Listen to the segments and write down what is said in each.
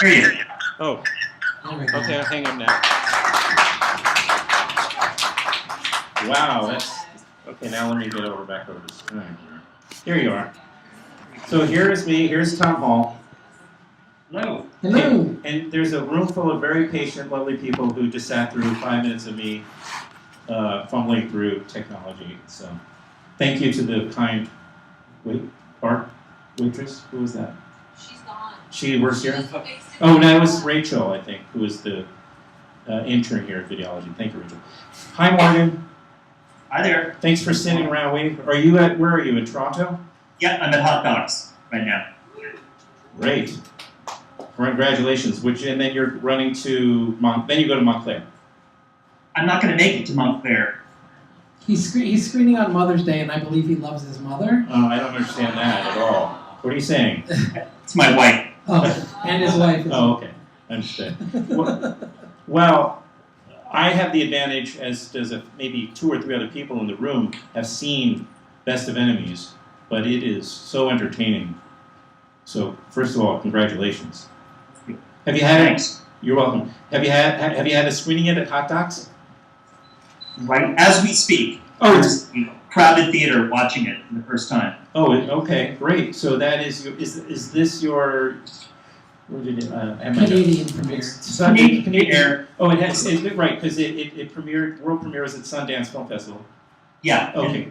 Hear you. Oh, okay, I'll hang up now. Wow, that's okay. Now let me get back over the screen. Here you are. So here is me. Here's Tom Hall. Hello. Hello. And there's a room full of very patient, lovely people who just sat through 5 minutes of me fumbling through technology. So, thank you to the kind waitress. Who was that? She's gone. She works here. Oh, that was Rachel, I think, who was the intern here at Videology. Thank you, Rachel. Hi, Morgan. Hi there. Thanks for sitting around waiting. Where are you, in Toronto? Yeah, I'm at Hot Dogs right now. Great. Congratulations. And then you're running to then you go to Montclair. I'm not going to make it to Montclair. He's screening on Mother's Day, and I believe he loves his mother. Oh, I don't understand that at all. What are you saying? It's my wife. Oh, and his wife. Oh, okay. Understood. Well, I have the advantage, as does maybe 2 or 3 other people in the room, have seen Best of Enemies, but it is so entertaining. So, first of all, congratulations. Have you had Thanks. You're welcome. Have you had a screening yet at Hot Docs? Right as we speak. Oh, there's a crowded theater watching it for the first time. Oh, okay, great. So that is this your? Where did it? Canadian premiere. Canadian. Oh, it has right because it premiered. World premiere was at Sundance Film Festival. Yeah. Okay.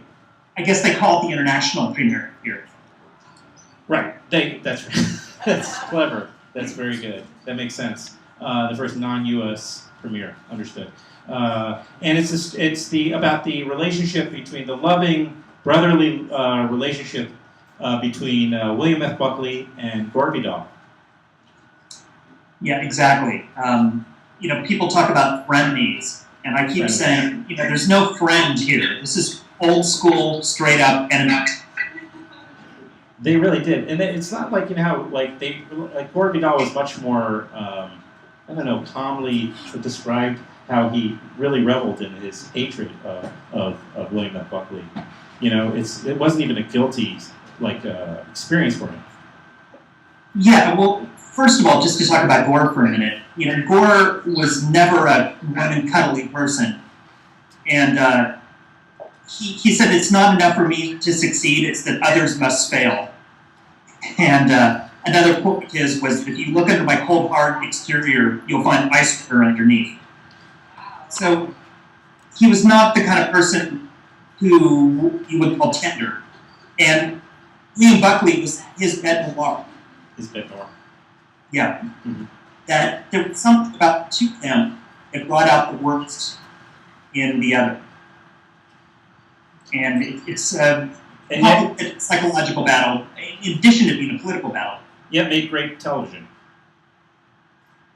I guess they call it the international premiere here. Right. That's right. That's clever. That's very good. That makes sense. The first non-U.S. premiere. Understood. And it's about the relationship between the loving brotherly relationship between William F. Buckley and Gore Vidal. Yeah, exactly. People talk about frenemies, and I keep saying, there's no friend here. This is old school, straight up enemy. They really did, and it's not like how Gore Vidal was much more calmly described how he really reveled in his hatred of William F. Buckley. It wasn't even a guilty experience for him. Yeah, well, first of all, just to talk about Gore for a minute, Gore was never a warm and cuddly person, and he said it's not enough for me to succeed; it's that others must fail. And another quote of his was, "If you look under my cold, hard exterior, you'll find ice water underneath." So he was not the kind of person who you would call tender. And William Buckley was his bête noire. His bête noire. Yeah. Mm-hmm. That there was something about the two of them that brought out the worst in the other. And it's a psychological battle, in addition to being a political battle. Yeah, it made great television.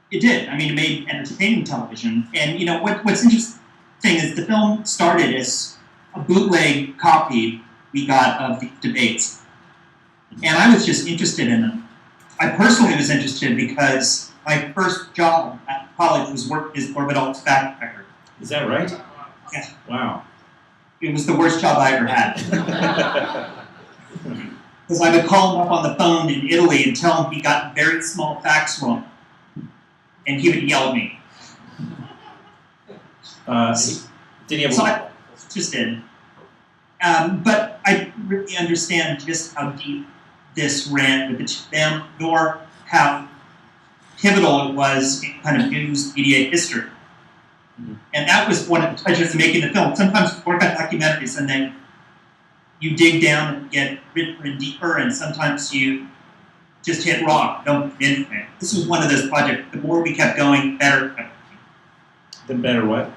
It did. I mean, it made entertaining television. And, what's interesting is the film started as a bootleg copy we got of the debates. And I was just interested in them. I personally was interested because my first job at college was work as Gore Vidal's fact checker. Is that right? Yeah. Wow. It was the worst job I ever had. Because I would call him up on the phone in Italy and tell him he got very small facts wrong. And he would yell at me. Did he have? So I was interested. But I really understand just how deep this ran with the two of them, nor how pivotal it was in kind of news media history. Mm-hmm. And that was one of the pleasures of making the film. Sometimes you work on documentaries and then you dig down and get richer and deeper, and sometimes you just hit rock, don't get anything. This was one of those projects. The more we kept going, the better it kept getting. The better what?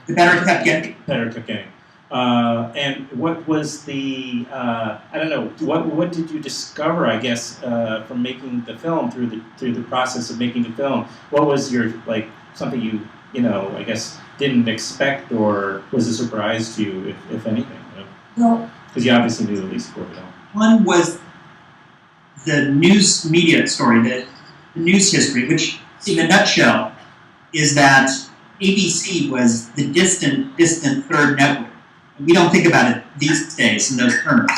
The better it kept getting. Better it kept getting. And what was the, I don't know, what did you discover, I guess, from making the film, through the process of making the film? What was your, something you I guess, didn't expect, or was a surprise to you, if anything? Well, because you obviously knew at least Gore Vidal. One was the news media story, the news history, which, in a nutshell, is that ABC was the distant third network. We don't think about it these days in those terms.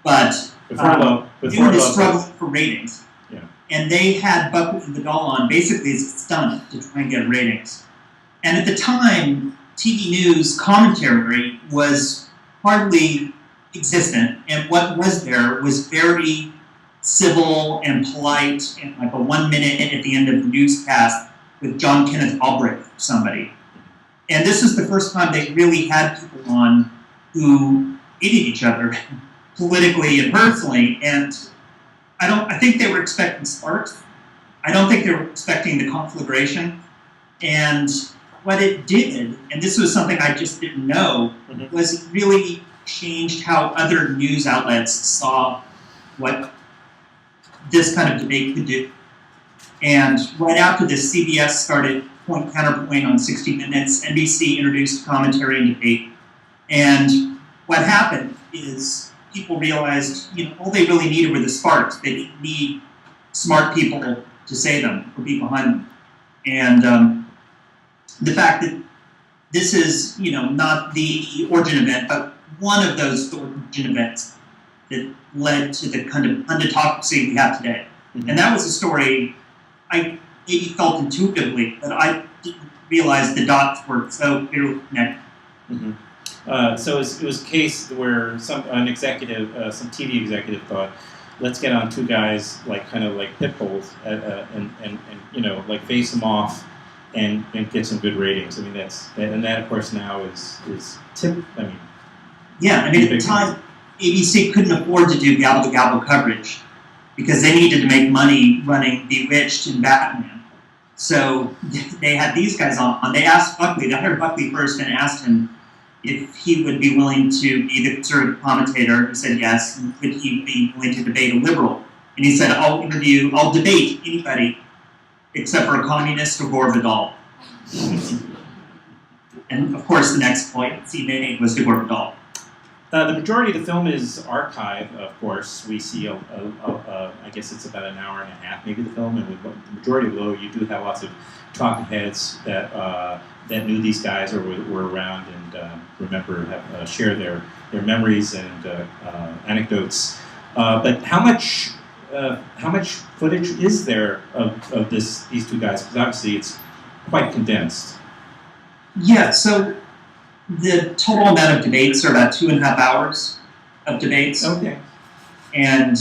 But they were just struggling for ratings. Yeah. and they had Buckley and Vidal on basically as a stunt to try and get ratings. And at the time, TV news commentary was hardly existent, and what was there was very civil and polite, and like a 1 minute at the end of the newscast with John Kenneth Galbraith or somebody. And this is the first time they really had people on who hated each other politically and personally, and I think they were expecting sparks. I don't think they were expecting the conflagration. And what it did, and this was something I just didn't know, was it really changed how other news outlets saw what this kind of debate could do. And right after this, CBS started point counterpoint on 60 Minutes. NBC introduced commentary and debate. And what happened is people realized, all they really needed were the sparks. They didn't need smart people to say them or be behind them. And the fact that this is, not the origin event, but one of those origin events that led to the kind of unditocracy we have today. And that was a story I maybe felt intuitively, but I didn't realize the dots were so clearly connected. So it was a case where some TV executive thought, let's get on two guys kind of like pit bulls and like face them off and get some good ratings. I mean that of course now is tip. I mean, yeah. I mean at the time ABC couldn't afford to do gavel to gavel coverage because they needed to make money running Bewitched and Batman. So they had these guys on. They asked Buckley. They hired Buckley first and asked him if he would be willing to be the conservative commentator. He said yes. And would he be willing to debate a liberal? And he said, I'll debate anybody except for a communist or Gore Vidal. And of course, the next point he made was to Gore Vidal. The majority of the film is archived, of course. We see, I guess it's about an hour and a half, maybe, the film. And the majority of it, you do have lots of talking heads that knew these guys or were around and share their memories and anecdotes. But how much footage is there of these two guys? Because obviously it's quite condensed. Yeah, so the total amount of debates are about 2.5 hours of debates. Okay. And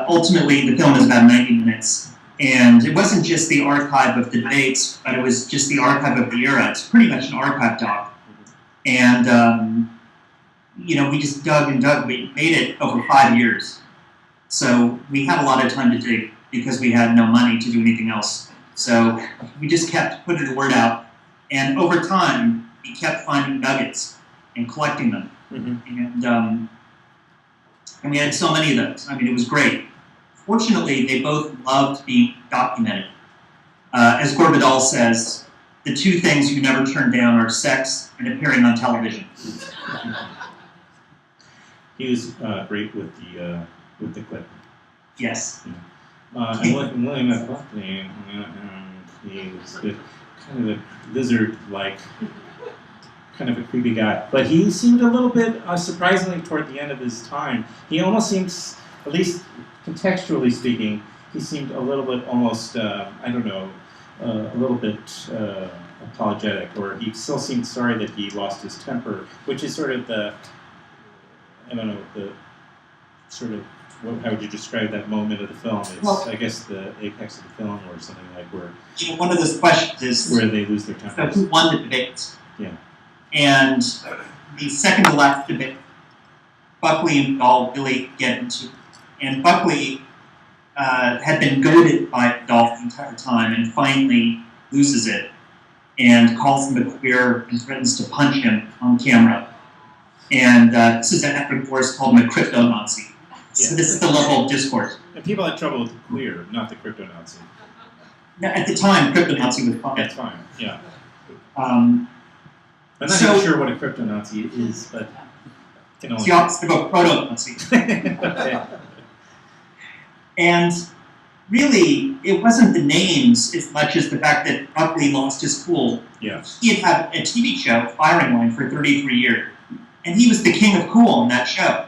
ultimately the film is about 90 minutes. And it wasn't just the archive of the debates, but it was just the archive of the era. It's pretty much an archive doc. And, we just dug and dug. We made it over 5 years. So we had a lot of time to dig because we had no money to do anything else. So we just kept putting the word out. And over time, we kept finding nuggets and collecting them. And we had so many of those. I mean, it was great. Fortunately, they both loved being documented. As Gore Vidal says, the two things you never turn down are sex and appearing on television. He was great with the clip. Yes. And William F. Buckley, he was kind of a lizard-like, kind of a creepy guy. But he seemed a little bit, surprisingly, toward the end of his time, he almost seems, at least contextually speaking, he seemed a little bit almost, a little bit apologetic, or he still seemed sorry that he lost his temper, which is sort of the how would you describe that moment of the film? It's, I guess, the apex of the film, or something like where... one of those questions is... where they lose their temper. So who won the debate? Yeah. And the second to last debate, Buckley and Vidal really get into. And Buckley had been goaded by Vidal the entire time and finally loses it and calls him a queer and threatens to punch him on camera. And this is after Gore's called him a crypto-Nazi. So this is the level of discourse. And people had trouble with the queer, not the crypto-Nazi. Now, at the time, crypto-Nazi was fine. That's fine, yeah. I'm not even sure what a crypto-Nazi is, but can only... It's the opposite of a proto-Nazi. Okay. And really, it wasn't the names as much as the fact that Buckley lost his cool. Yeah. He had had a TV show, Firing Line, for 33 years. And he was the king of cool in that show.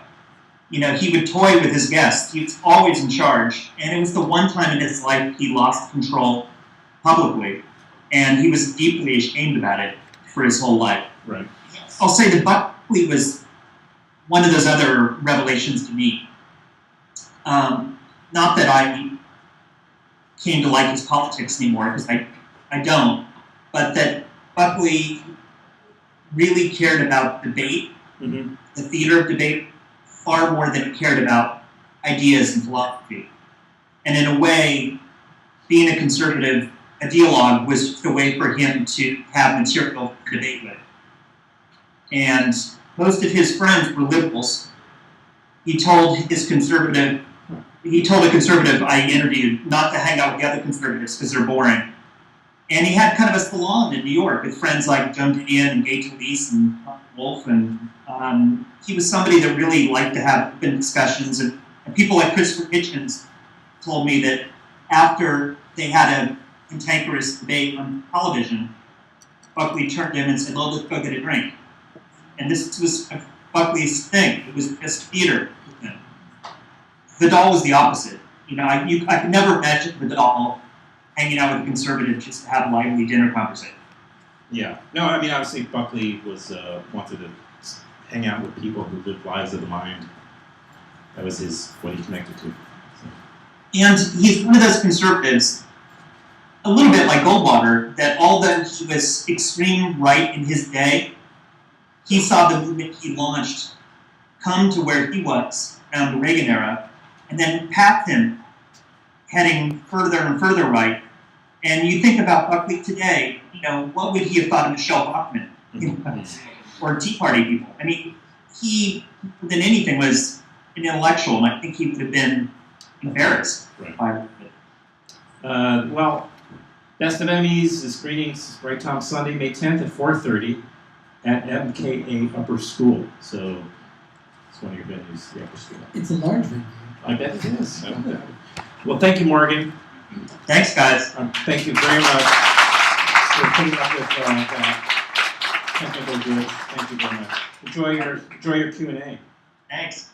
he would toy with his guests. He was always in charge. And it was the one time in his life he lost control publicly. And he was deeply ashamed about it for his whole life. Right. I'll say that Buckley was one of those other revelations to me. Not that I came to like his politics anymore, because I don't, but that Buckley really cared about debate, Mm-hmm. the theater of debate, far more than he cared about ideas and philosophy. And in a way, being a conservative ideologue was just a way for him to have material to debate with. And most of his friends were liberals. He told a conservative I interviewed not to hang out with the other conservatives because they're boring. And he had kind of a salon in New York with friends like Joan Didion and Gay Talese and Wolf. And he was somebody that really liked to have open discussions. And people like Christopher Hitchens told me that after they had a cantankerous debate on television, Buckley turned to him and said, "Well, let's go get a drink." And this was Buckley's thing. It was just theater with him. Vidal was the opposite. I could never imagine Vidal hanging out with a conservative just to have a lively dinner conversation. Yeah. No, I mean, obviously Buckley was wanted to hang out with people who lived lives of the mind. That was what he connected to. So. And he's one of those conservatives, a little bit like Goldwater, that although he was extreme right in his day, he saw the movement he launched come to where he was around the Reagan era, and then path him heading further and further right. And you think about Buckley today, what would he have thought of Michelle Bachmann, or Tea Party people? I mean, he, more than anything, was an intellectual, and I think he would have been embarrassed by it. Well, Best of Emmys, the screenings, Bright Tom Sunday, May 10th at 4:30 at MKA Upper School. So it's one of your venues, the Upper School. It's a large venue. I bet it is. Well, thank you, Morgan. Thanks, guys. Thank you very much for putting up with that technical glitch. Thank you very much. Enjoy your Q&A. Thanks.